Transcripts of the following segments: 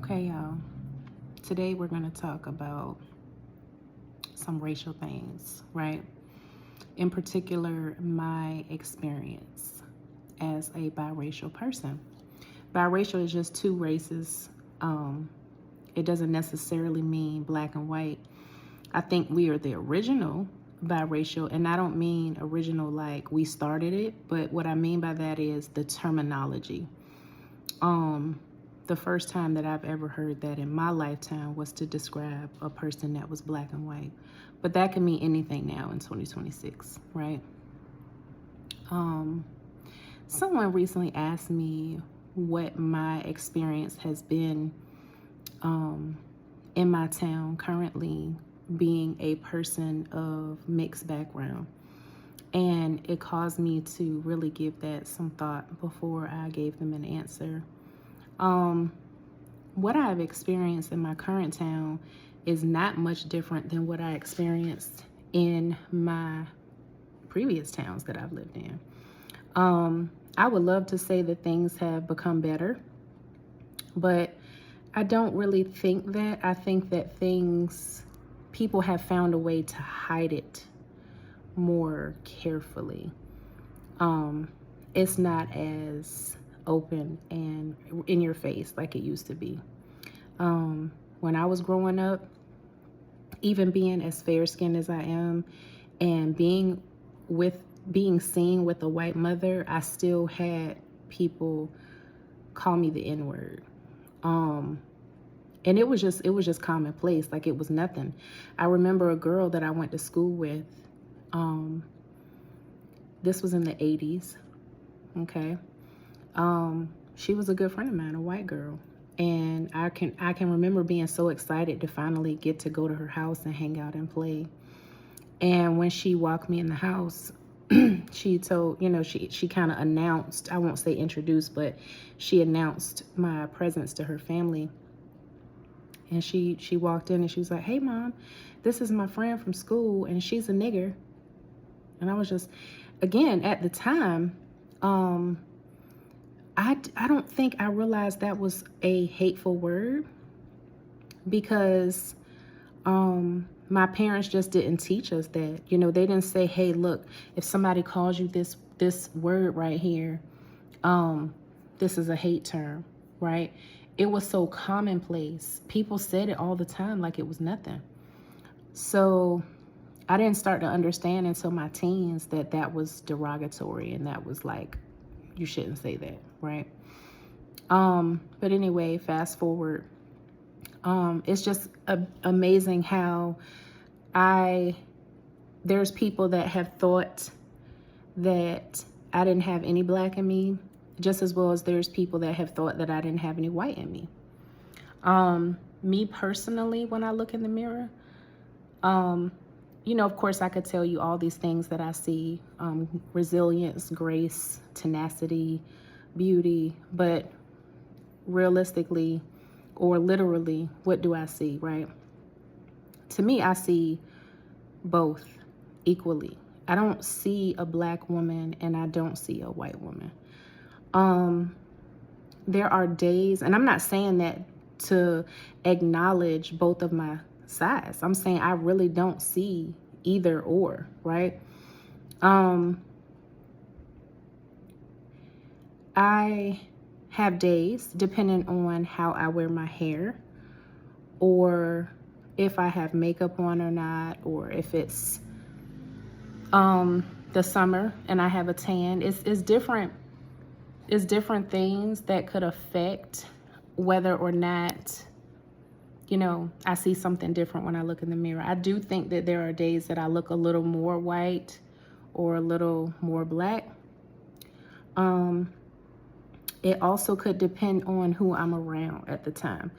Okay, y'all. Today we're going to talk about some racial things, right? In particular, my experience as a biracial person. Biracial is just two races. It doesn't necessarily mean black and white. I think we are the original biracial, and I don't mean original like we started it, but what I mean by that is the terminology. The first time that I've ever heard that in my lifetime was to describe a person that was black and white. But that can mean anything now in 2026, right? Someone recently asked me what my experience has been in my town currently, being a person of mixed background. And it caused me to really give that some thought before I gave them an answer. What I've experienced in my current town is not much different than what I experienced in my previous towns that I've lived in. I would love to say that things have become better, but I don't really think that. I think that people have found a way to hide it more carefully. It's not as open and in your face like it used to be. When I was growing up, even being as fair-skinned as I am and being seen with a white mother, I still had people call me the N-word. And it was just commonplace, like it was nothing. I remember a girl that I went to school with. This was in the 80s. Okay. She was a good friend of mine, a white girl. And I can remember being so excited to finally get to go to her house and hang out and play. And when she walked me in the house, she told, she kind of announced, I won't say introduced, but she announced my presence to her family. And she walked in and she was like, "Hey, Mom, this is my friend from school and she's a nigger." And I was just, again, at the time, I don't think I realized that was a hateful word because my parents just didn't teach us that. They didn't say, "Hey, look, if somebody calls you this word right here, this is a hate term," right? It was so commonplace. People said it all the time like it was nothing. So I didn't start to understand until my teens that was derogatory and that was like, you shouldn't say that, right? But anyway, fast forward. It's just amazing how there's people that have thought that I didn't have any black in me, just as well as there's people that have thought that I didn't have any white in me. Me personally, when I look in the mirror, of course I could tell you all these things that I see, resilience, grace, tenacity, beauty, but realistically or literally, what do I see, right? To me, I see both equally. I don't see a black woman and I don't see a white woman. There are days, and I'm not saying that to acknowledge both of my sides. I'm saying I really don't see either or, right? I have days, depending on how I wear my hair, or if I have makeup on or not, or if it's the summer and I have a tan. It's different. It's different things that could affect whether or not, I see something different when I look in the mirror. I do think that there are days that I look a little more white or a little more black. It also could depend on who I'm around at the time.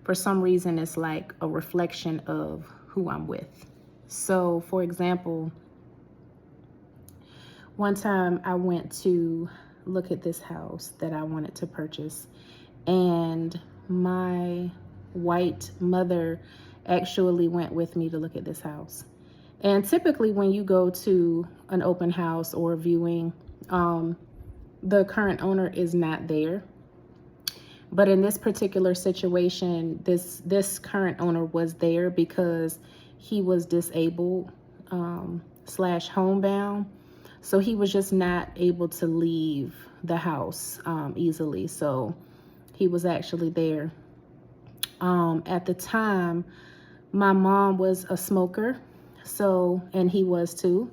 For some reason, it's like a reflection of who I'm with. So, for example, one time I went to look at this house that I wanted to purchase, and my white mother actually went with me to look at this house. And typically when you go to an open house or a viewing, the current owner is not there. But in this particular situation, this current owner was there because he was disabled slash homebound. So he was just not able to leave the house easily. So he was actually there. At the time, my mom was a smoker, and he was too.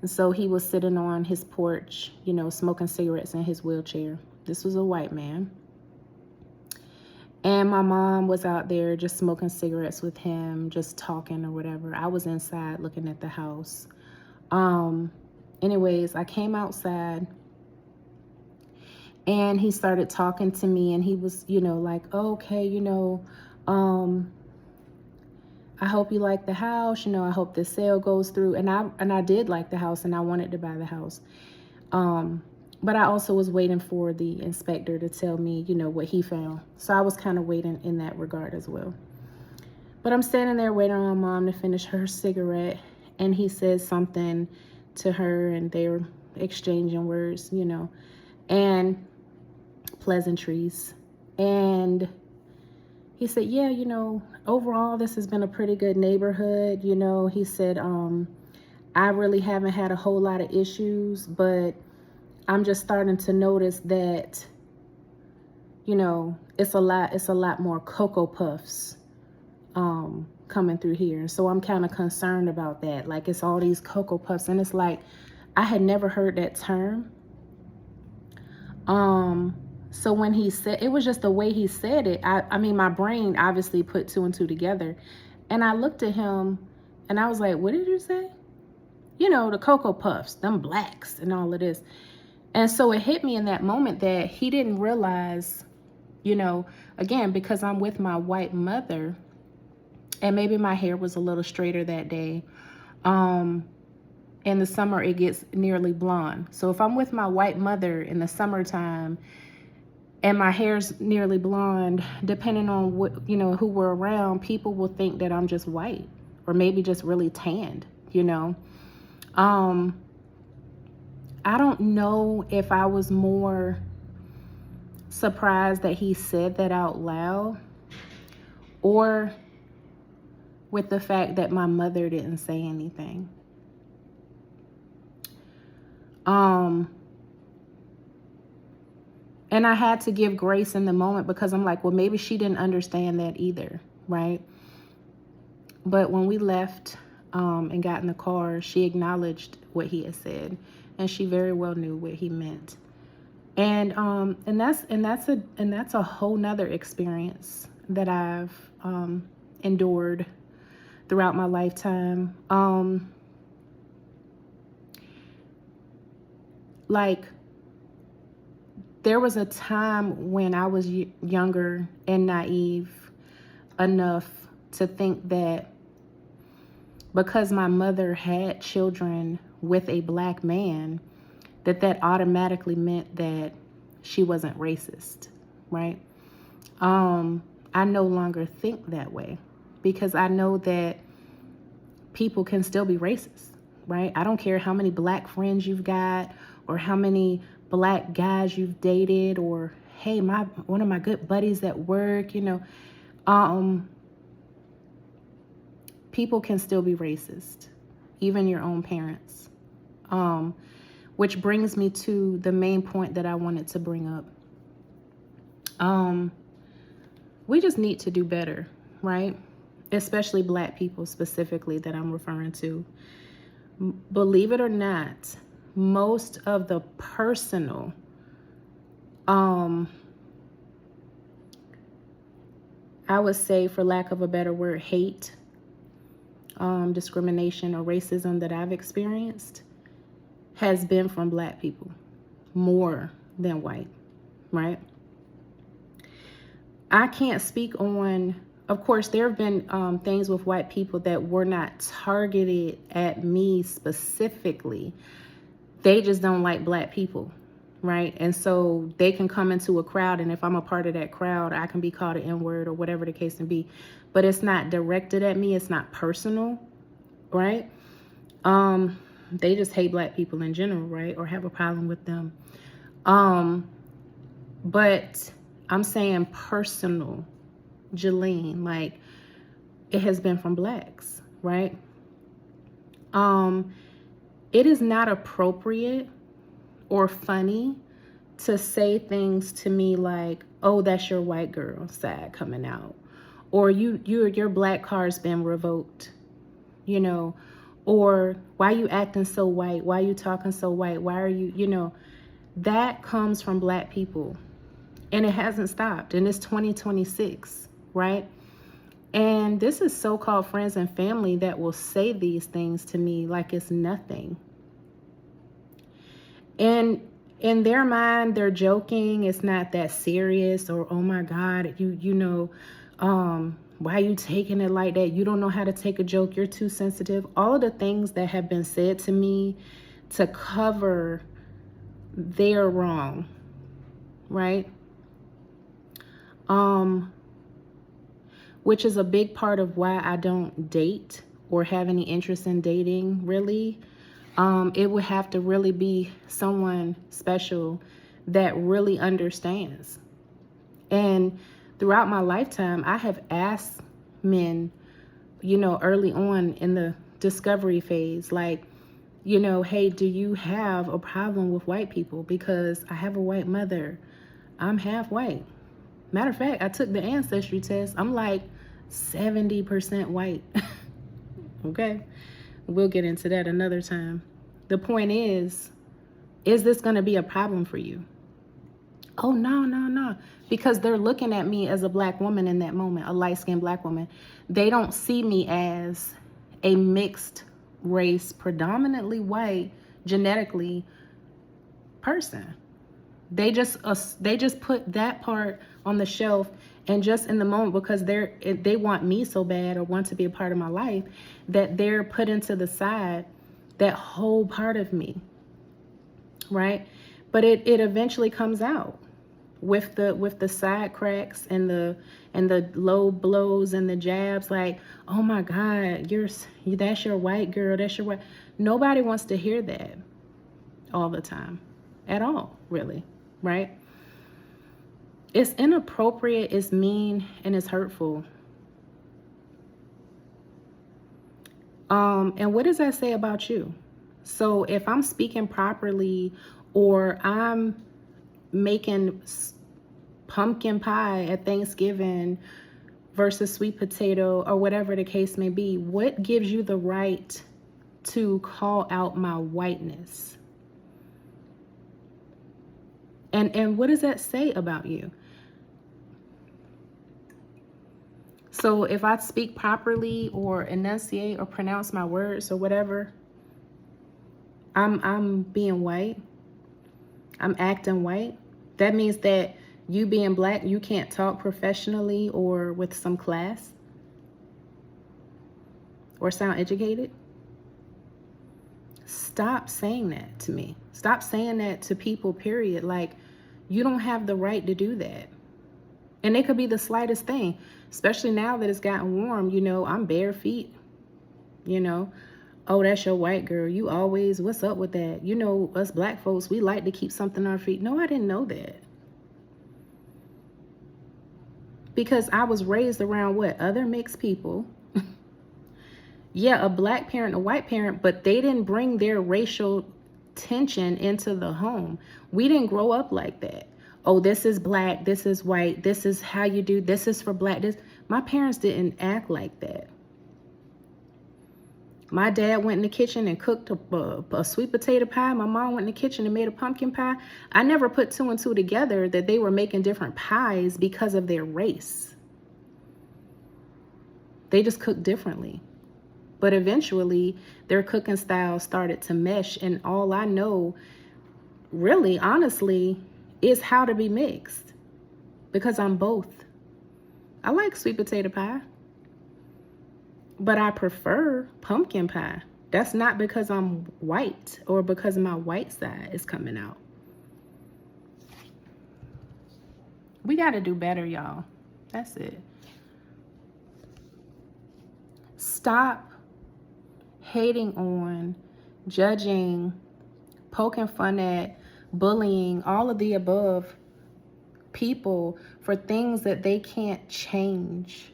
And so he was sitting on his porch, you know, smoking cigarettes in his wheelchair. This was a white man. And my mom was out there just smoking cigarettes with him, just talking or whatever. I was inside looking at the house. Anyways, I came outside and he started talking to me, and he was, you know, like, oh, okay, you know, I hope you like the house, you know, I hope the sale goes through. And I did like the house, and I wanted to buy the house. But I also was waiting for the inspector to tell me, you know, what he found. So I was kind of waiting in that regard as well. But I'm standing there waiting on my mom to finish her cigarette, and he says something to her, and they're exchanging words, you know, and pleasantries. And he said, yeah, you know, overall, this has been a pretty good neighborhood. You know, he said, I really haven't had a whole lot of issues, but I'm just starting to notice that, you know, it's a lot more Cocoa Puffs coming through here. So I'm kind of concerned about that. Like, it's all these Cocoa Puffs, and it's like, I had never heard that term. So when he said, it was just the way he said it. I mean, my brain obviously put two and two together, and I looked at him and I was like, what did you say? You know, the Cocoa Puffs, them blacks and all of this. And so it hit me in that moment that he didn't realize, you know, again, because I'm with my white mother, and maybe my hair was a little straighter that day. In the summer, it gets nearly blonde. So if I'm with my white mother in the summertime and my hair's nearly blonde, depending on what, you know, who we're around, people will think that I'm just white, or maybe just really tanned, you know. I don't know if I was more surprised that he said that out loud, or with the fact that my mother didn't say anything. And I had to give grace in the moment, because I'm like, well, maybe she didn't understand that either, right? But when we left and got in the car, she acknowledged what he had said, and she very well knew what he meant. And that's a whole nother experience that I've endured throughout my lifetime. Like, there was a time when I was younger and naive enough to think that because my mother had children with a black man, that automatically meant that she wasn't racist, right? I no longer think that way, because I know that people can still be racist, right? I don't care how many black friends you've got, or how many black guys you've dated, or hey, one of my good buddies at work, you know, people can still be racist, even your own parents. Which brings me to the main point that I wanted to bring up. We just need to do better, right? Especially black people specifically that I'm referring to. Believe it or not, most of the personal I would say, for lack of a better word, hate, discrimination, or racism that I've experienced has been from black people more than white, right? I can't speak on, of course, there have been things with white people that were not targeted at me specifically. They just don't like black people, right? And so they can come into a crowd, and if I'm a part of that crowd, I can be called an N-word or whatever the case may be. But it's not directed at me. It's not personal, right? They just hate black people in general, right? Or have a problem with them. But I'm saying personal, Jalene, like it has been from blacks, right? It is not appropriate or funny to say things to me like, oh, that's your white girl side coming out, or your black card's been revoked, you know, or why you acting so white, why you talking so white, why are you, you know, that comes from black people, and it hasn't stopped, and it's 2026, right? And this is so-called friends and family that will say these things to me like it's nothing. And in their mind, they're joking. It's not that serious, or, oh my God, you know, why are you taking it like that? You don't know how to take a joke. You're too sensitive. All of the things that have been said to me to cover their wrong, right? Which is a big part of why I don't date or have any interest in dating, really. It would have to really be someone special that really understands. And throughout my lifetime, I have asked men, you know, early on in the discovery phase, like, you know, hey, do you have a problem with white people? Because I have a white mother. I'm half white. Matter of fact, I took the ancestry test. I'm like 70% white. Okay? We'll get into that another time. The point is this going to be a problem for you? Oh, no. Because they're looking at me as a black woman in that moment, a light-skinned black woman. They don't see me as a mixed race, predominantly white, genetically person. They just put that part on the shelf, and just in the moment, because they want me so bad or want to be a part of my life, that they're putting to the side that whole part of me, right? But it eventually comes out with the side cracks and the low blows and the jabs, like, oh my God, that's your white girl, that's your white. Nobody wants to hear that all the time, at all, really. Right? It's inappropriate, it's mean, and it's hurtful. And what does that say about you? So if I'm speaking properly, or I'm making pumpkin pie at Thanksgiving versus sweet potato, or whatever the case may be, what gives you the right to call out my whiteness? And what does that say about you? So if I speak properly or enunciate or pronounce my words or whatever, I'm being white. I'm acting white. That means that you being black, you can't talk professionally or with some class or sound educated. Stop saying that to me. Stop saying that to people, period. Like, you don't have the right to do that. And it could be the slightest thing, especially now that it's gotten warm. You know, I'm bare feet, you know. Oh, that's your white girl. You always, what's up with that? You know, us black folks, we like to keep something on our feet. No, I didn't know that. Because I was raised around what? Other mixed people. Yeah, a black parent, a white parent, but they didn't bring their racial tension into the home. We didn't grow up like that. Oh, this is black, this is white, this is how you do, this is for black. My parents didn't act like that. My dad went in the kitchen and cooked a sweet potato pie. My mom went in the kitchen and made a pumpkin pie. I never put two and two together that they were making different pies because of their race. They just cooked differently. But eventually, their cooking style started to mesh, and all I know, really, honestly, is how to be mixed, because I'm both. I like sweet potato pie, but I prefer pumpkin pie. That's not because I'm white or because my white side is coming out. We got to do better, y'all. That's it. Stop hating on, judging, poking fun at, bullying, all of the above people for things that they can't change.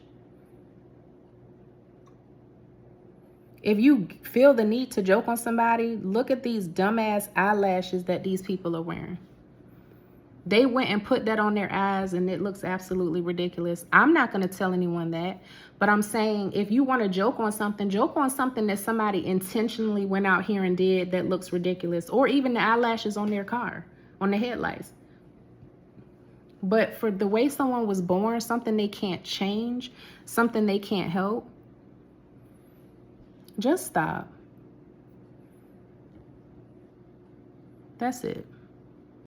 If you feel the need to joke on somebody, look at these dumbass eyelashes that these people are wearing. They went and put that on their eyes and it looks absolutely ridiculous. I'm not going to tell anyone that, but I'm saying if you want to joke on something that somebody intentionally went out here and did that looks ridiculous, or even the eyelashes on their car, on the headlights. But for the way someone was born, something they can't change, something they can't help, just stop. That's it.